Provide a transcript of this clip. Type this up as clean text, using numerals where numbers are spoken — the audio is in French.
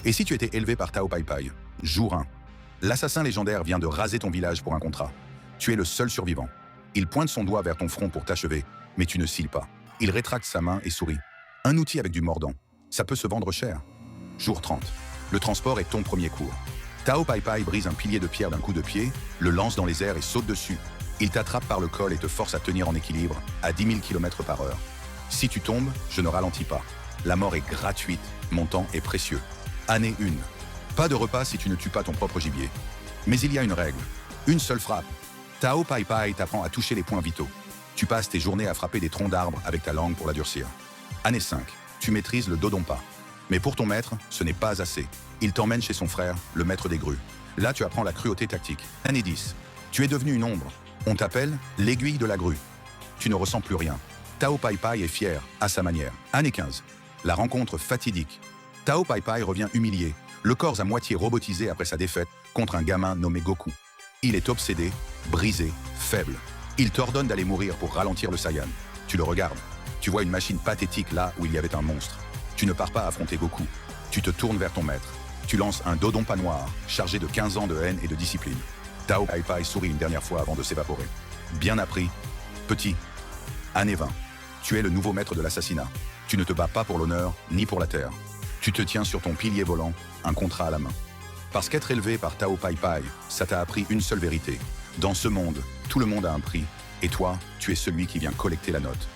Et si tu étais élevé par Tao Pai Pai? Jour 1. L'assassin légendaire vient de raser ton village pour un contrat. Tu es le seul survivant. Il pointe son doigt vers ton front pour t'achever, mais tu ne cilles pas. Il rétracte sa main et sourit. Un outil avec du mordant. Ça peut se vendre cher. Jour 30. Le transport est ton premier cours. Tao Pai Pai brise un pilier de pierre d'un coup de pied, le lance dans les airs et saute dessus. Il t'attrape par le col et te force à tenir en équilibre à 10 000 km/h. Si tu tombes, je ne ralentis pas. La mort est gratuite, mon temps est précieux. Année 1. Pas de repas si tu ne tues pas ton propre gibier. Mais il y a une règle. Une seule frappe. Tao Pai Pai t'apprend à toucher les points vitaux. Tu passes tes journées à frapper des troncs d'arbres avec ta langue pour la durcir. Année 5. Tu maîtrises le dodonpa. Mais pour ton maître, ce n'est pas assez. Il t'emmène chez son frère, le maître des grues. Là, tu apprends la cruauté tactique. Année 10. Tu es devenu une ombre. On t'appelle l'aiguille de la grue. Tu ne ressens plus rien. Tao Pai Pai est fier, à sa manière. Année 15. La rencontre fatidique. Tao Pai Pai revient humilié, le corps à moitié robotisé après sa défaite contre un gamin nommé Goku. Il est obsédé, brisé, faible. Il t'ordonne d'aller mourir pour ralentir le Saiyan. Tu le regardes. Tu vois une machine pathétique là où il y avait un monstre. Tu ne pars pas affronter Goku. Tu te tournes vers ton maître. Tu lances un dodonpa noir, chargé de 15 ans de haine et de discipline. Tao Pai Pai sourit une dernière fois avant de s'évaporer. Bien appris. Petit. Année 20. Tu es le nouveau maître de l'assassinat. Tu ne te bats pas pour l'honneur, ni pour la terre. Tu te tiens sur ton pilier volant, un contrat à la main. Parce qu'être élevé par Tao Pai Pai, ça t'a appris une seule vérité. Dans ce monde, tout le monde a un prix. Et toi, tu es celui qui vient collecter la note.